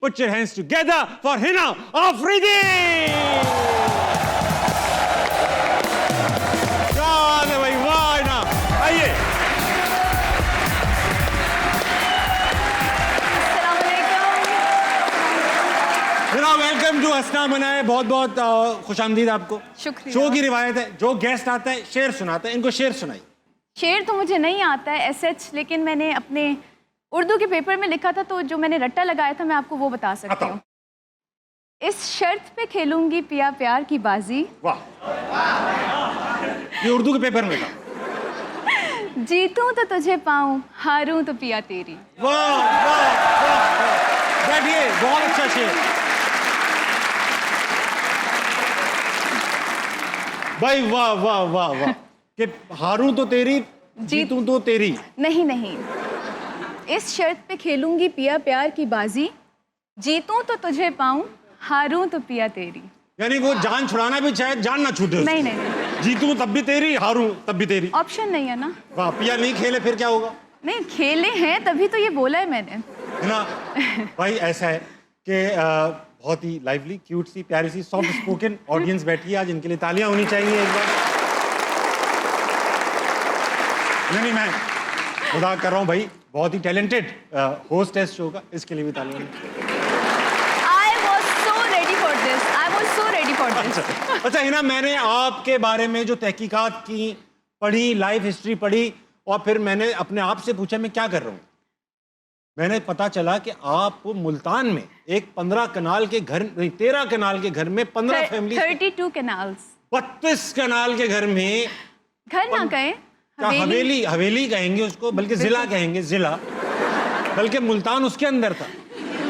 Put your hands together for Hina Afridi. क्या बात है भाई, वाह हिना, आइए। हिना, वेलकम टू हंसना मनाए। बहुत बहुत खुशामदीद आपको। शुक्रिया। शो की रिवायत है, जो गेस्ट आता है शेर सुनाता है, इनको शेर सुनाई। शेर तो मुझे नहीं आता है एसएच, लेकिन मैंने अपने उर्दू के पेपर में लिखा था, तो जो मैंने रट्टा लगाया था मैं आपको वो बता सकती हूँ। इस शर्त पे खेलूंगी पिया प्यार की बाजी। वाह, ये उर्दू के पेपर में था। जीतूं तो तुझे पाऊं, हारूं तो पिया तेरी। वाह वाह वाह, बैठिए, बहुत अच्छा शेर भाई, वाह वाह वाह वाह। कि हारूं तो तेरी, जीतूं तो तेरी। नहीं नहीं, इस शर्त पे खेलूंगी पिया प्यार की बाजी, जीतूं तो तुझे पाऊं, हारूं तो पिया तेरी। यानी वो जान छुड़ाना भी चाहे, जान ना छूटे। नहीं नहीं नहीं, जीतूं तब भी तेरी, हारूं तब भी तेरी। ऑप्शन नहीं है ना। वाह, पिया नहीं खेले फिर क्या होगा? नहीं, खेले हैं तभी तो ये बोला है मैंने, है ना भाई। ऐसा है कि बहुत ही लाइवली, क्यूट सी, प्यारी सी, सॉफ्ट स्पोकन ऑडियंस बैठी है आज, इनके लिए तालियां होनी चाहिए एक बार। नहीं, मैं मजाक कर रहा हूँ भाई, बहुत ही टैलेंटेड होस्ट है इस शो का, इसके लिए भी तालियां। I was so ready for this. I was so ready for this. अच्छा हिना, मैंने आपके बारे में जो तहकीकात की, पढ़ी, लाइफ हिस्ट्री पढ़ी, और फिर मैंने अपने आप से पूछा मैं क्या कर रहा हूँ। मैंने पता चला कि आप मुल्तान में एक 15 कनाल के घर, नहीं 13 कनाल के घर में 15 फैमिली, 32 कैनाल्स, 32 कनाल के घर में, घर ना कहें, हवेली, हवेली कहेंगे उसको, बल्कि जिला कहेंगे, जिला, बल्कि मुल्तान उसके अंदर था।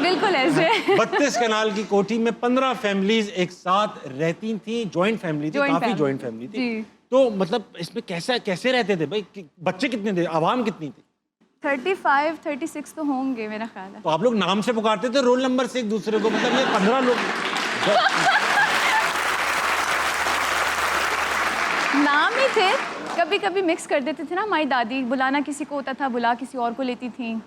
बिल्कुल ऐसे। 32 कनाल की कोठी में 15 फैमिलीज एक साथ रहती थी, जॉइंट फैमिली थी, काफी जॉइंट फैमिली थी। तो मतलब इसमें कैसे रहते थे भाई? बच्चे कितने थे, आवाम कितनी थी? 35, 36 तो होंगे मेरा ख्याल है। तो आप लोग नाम से पुकारते थे, रोल नंबर से एक दूसरे को? मतलब ये 15 लोग नाम ही थे, कभी कभी मिक्स कर देते थे ना। हमारी दादी बुलाना किसी को होता था, बुला किसी और को लेती थी,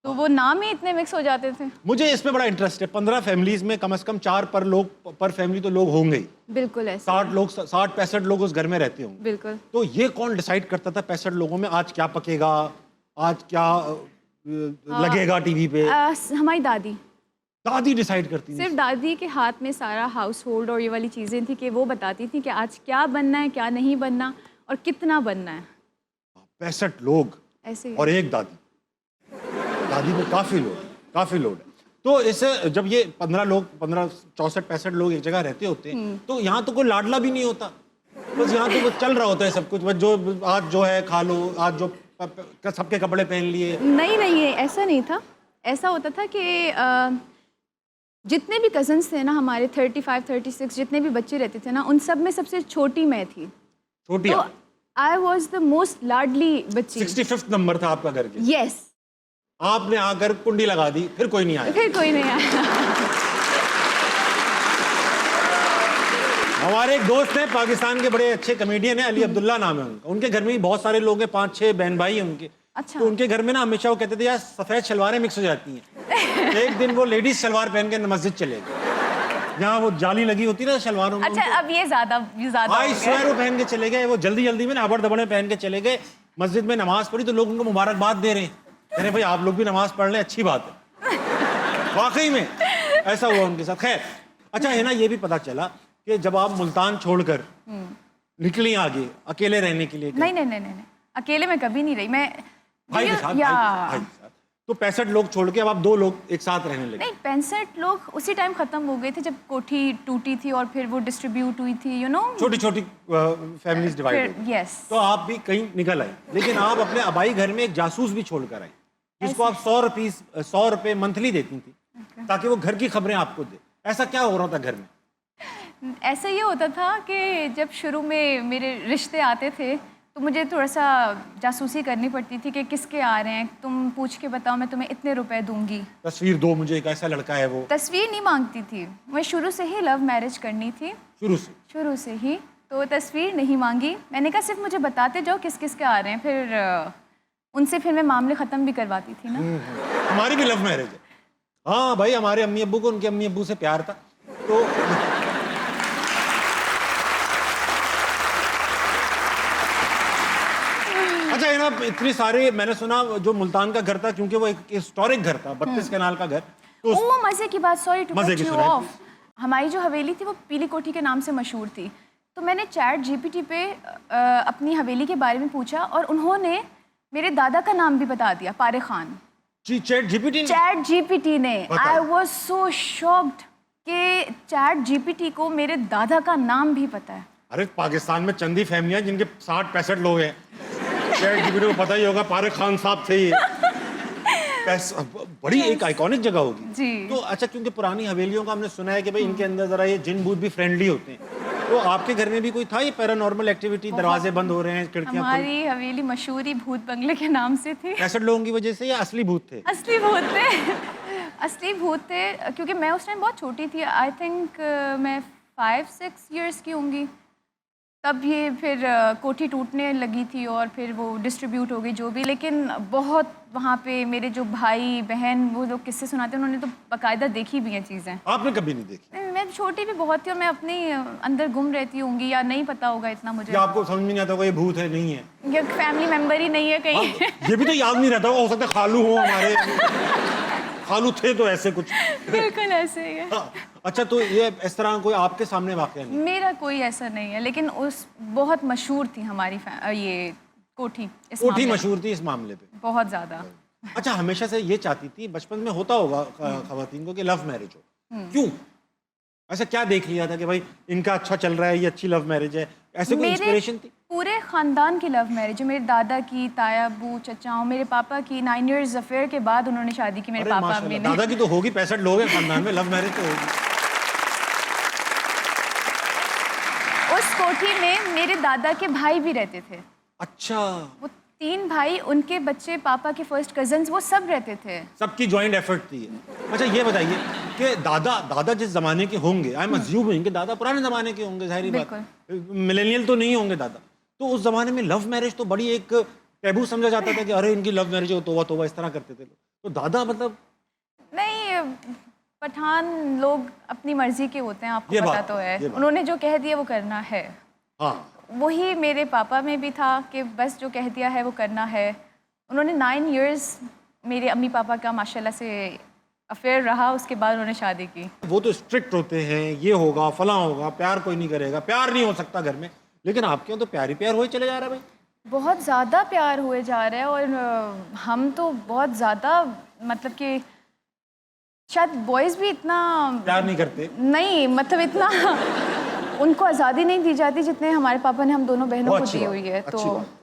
तो वो नाम ही इतने मिक्स हो जाते थे। मुझे इसमें बड़ा इंटरेस्ट है। 15 फैमिलीज में कम से कम 4 पर फैमिली तो लोग होंगे ही। बिल्कुल ऐसे। 60-65 लोग उस घर में रहते होंगे। बिल्कुल। तो ये कौन डिसाइड करता था 65 लोगों में आज क्या पकेगा, आज क्या लगेगा टीवी पे? हमारी दादी। दादी डिसाइड करती थी? सिर्फ दादी के हाथ में सारा हाउस होल्ड और ये वाली चीज़ें थी कि वो बताती थी कि आज क्या बनना है, क्या नहीं बनना और कितना बनना है। 65 लोग ऐसे और एक दादी। दादी में काफ़ी लोग है। तो इसे जब ये 15 लोग, 15, 64-65 लोग एक जगह रहते होते हैं, तो यहाँ तो कोई लाडला भी नहीं होता, बस यहाँ तो वो चल रहा होता है सब कुछ, बस जो आज जो है खा लो, आज जो सबके कपड़े पहन लिए। नहीं, ऐसा नहीं था। ऐसा होता था कि जितने भी कजन्स थे ना हमारे, 35, 36 जितने भी बच्चे रहते थे ना, उन सब में सबसे छोटी मैं थी। छोटी? तो आई वॉज द मोस्ट लाडली बच्ची। 65th नंबर था आपका घर के? यस। आपने आकर कुंडी लगा दी, फिर कोई नहीं आया? हमारे एक दोस्त हैं, पाकिस्तान के बड़े अच्छे कमेडियन हैं, अली अब्दुल्ला नाम है उनका। उनके घर में भी बहुत सारे लोग हैं, 5-6 बहन भाई हैं उनके। अच्छा। तो उनके घर में ना हमेशा वो कहते थे यार सफ़ेद शलवारें मिक्स हो जाती हैं। एक दिन वो लेडीज शलवार पहन के मस्जिद चले गए, जहाँ वो जाली लगी होती है ना शलवारों में। अच्छा, अब ये ज्यादा आई स्वेर वो पहन के चले गए, वो जल्दी में अबड़ दबड़े पहन के चले गए, मस्जिद में नमाज पढ़ी तो लोग उनको मुबारकबाद दे रहे हैं, कह रहे भाई आप लोग भी नमाज पढ़ लें, अच्छी बात है। वाकई में ऐसा हुआ उनके साथ। खैर, अच्छा है ना, ये भी पता चला कि जब आप मुल्तान छोड़कर निकली आगे अकेले रहने के लिए। नहीं, अकेले मैं कभी नहीं रही। मैं भाई के साथ, भाई के साथ। तो 65 लोग छोड़ के अब आप 2 लोग एक साथ रहने लगे? नहीं, 65 लोग उसी टाइम खत्म हो गए थे जब कोठी टूटी थी और फिर वो डिस्ट्रीब्यूट हुई थी, यू नो, छोटी फैमिलीज डिवाइड। यस। तो आप भी कहीं निकल आए, लेकिन आप अपने आबाई घर में एक जासूस भी छोड़कर आए, जिसको आप 100 रुपए मंथली देती थी, ताकि वो घर की खबरें आपको दे। ऐसा क्या हो रहा था घर में? ऐसा ये होता था कि जब शुरू में मेरे रिश्ते आते थे तो मुझे थोड़ा सा जासूसी करनी पड़ती थी कि किसके आ रहे हैं, तुम पूछ के बताओ, मैं तुम्हें इतने रुपए दूंगी। तस्वीर दो मुझे, एक ऐसा लड़का है वो। तस्वीर नहीं मांगती थी मैं, शुरू से ही लव मैरिज करनी थी, शुरू से ही, तो तस्वीर नहीं मांगी। मैंने कहा सिर्फ मुझे बताते जाओ किस किस के आ रहे हैं, फिर उनसे फिर मैं मामले ख़त्म भी करवाती थी ना। हमारी भी लव मैरिज है। हाँ भाई, हमारे अम्मी अब्बू को उनके अम्मी अब्बू से प्यार था तो अच्छा है ना, इतनी सारे मैंने सुना जो मुल्तान का घर था, क्योंकि वो एक हिस्टोरिक घर था, 32 कनाल का घर, तो ओ मजे की बात, सॉरी टू मजे कट की यू सुनाइए, ऑफ। हमारी जो हवेली थी वो पीली कोठी के नाम से मशहूर थी। तो मैंने चैट जीपीटी पे अपनी हवेली के बारे में पूछा और उन्होंने मेरे दादा का नाम भी बता दिया, पारे खान। जी, चैट जीपीटी ने? चैट जीपीटी ने। बताइए। आई वाज सो शॉक्ड कि चैट जीपीटी को मेरे दादा का नाम भी पता है। अरे पाकिस्तान में चंदी फैमिलियां जिनके 60-65 लोग हैं, चैट जीपीटी को पता ही होगा, पारे खान साहब थे ये। बड़ी एक आइकॉनिक जगह होगी जी। तो अच्छा, क्योंकि पुरानी हवेलियों का हमने सुना है कि भाई इनके अंदर जरा ये जिन भूत भी फ्रेंडली होते हैं, तो आपके घर में भी कोई था ये पैरानॉर्मल एक्टिविटी, दरवाजे बंद हो रहे हैं, खिड़कियां हमारी हवेली मशहूर ही भूत बंगले के नाम से थी। 65 लोगों की वजह से या असली भूत थे? असली भूत थे। असली भूत थे, क्योंकि मैं उस टाइम बहुत छोटी थी। आई थिंक मैं 5-6 इयर्स की होंगी तब ये फिर कोठी टूटने लगी थी और फिर वो डिस्ट्रीब्यूट हो गई जो भी। लेकिन बहुत वहाँ पे मेरे जो भाई बहन वो लोग किस्से सुनाते हैं, उन्होंने तो बाकायदा देखी भी हैं चीज़ें। आपने कभी नहीं देखी? मैं छोटी भी बहुत थी और मैं अपनी अंदर गुम रहती होंगी या नहीं पता होगा इतना मुझे, या आपको समझ में नहीं आता होगा ये भूत है नहीं है, या फैमिली मेम्बर ही नहीं है कहीं। ये भी तो याद नहीं रहता होगा, हो सकता है खालू हो हमारे, खालू थे तो ऐसे कुछ। बिल्कुल ऐसे ही है। हाँ, अच्छा, तो ये इस तरह कोई आपके सामने वाकया नहीं? मेरा कोई ऐसा नहीं है, लेकिन उस बहुत मशहूर थी हमारी ये कोठी इस कोठी मामले में। मशहूर थी इस मामले पे? बहुत ज्यादा। अच्छा, हमेशा से ये चाहती थी, बचपन में होता होगा खवातीन को कि लव मैरिज हो, क्यों? ऐसा क्या देख लिया था कि भाई इनका अच्छा चल रहा है, ये अच्छी लव मैरिज है, ऐसे कोई इंस्पिरेशन थी? पूरे खानदान की लव मैरिज है, मेरे दादा की, ताया, अबू, चचाओं, मेरे पापा की 9 इयर्स अफेयर के बाद उन्होंने शादी की मेरे अरे पापा माशाल्लाह, अम्मी ने। दादा की तो होगी, 65 लोग हैं खानदान में, लव मैरिज तो होगी। उस कोठी में मेरे दादा के भाई भी रहते थे। अच्छा, वो 3 भाई, उनके बच्चे, पापा के फर्स्ट कजन्स, वो सब रहते थे। सबकी जॉइंट एफर्ट थी। अच्छा, ये बताइए कि दादा जिस जमाने के होंगे, आई एम अज्यूमिंग कि दादा पुराने जमाने के होंगे, जाहिर बात, मिलेनियल तो नहीं होंगे दादा, तो उस जमाने में लव मैरिज तो बड़ी एक टैबू समझा जाता था कि अरे इनकी लव मैरिज हो, तोबा तोबा, इस तरह करते थे लोग। तो दादा मतलब नहीं, पठान लोग अपनी मर्जी के होते हैं, आपको ये पता बात, तो है। ये बात। उन्होंने जो कह दिया वो करना है। हाँ, वही मेरे पापा में भी था कि बस जो कह दिया है वो करना है। उन्होंने 9 इयर्स मेरे अम्मी पापा का माशाल्लाह से अफेयर रहा, उसके बाद उन्होंने शादी की। वो तो स्ट्रिक्ट होते हैं, ये होगा फलां होगा, प्यार कोई नहीं करेगा, प्यार नहीं हो सकता घर में, लेकिन आपके यहाँ तो प्यार ही प्यार हो चले जा रहा है भाई। बहुत ज़्यादा प्यार हुए जा रहा है और हम तो बहुत ज़्यादा, मतलब कि शायद बॉयज़ भी इतना प्यार नहीं करते। नहीं, मतलब इतना उनको आज़ादी नहीं दी जाती जितने हमारे पापा ने हम दोनों बहनों वो को अच्छी दी बात, हुई है। अच्छी तो बात।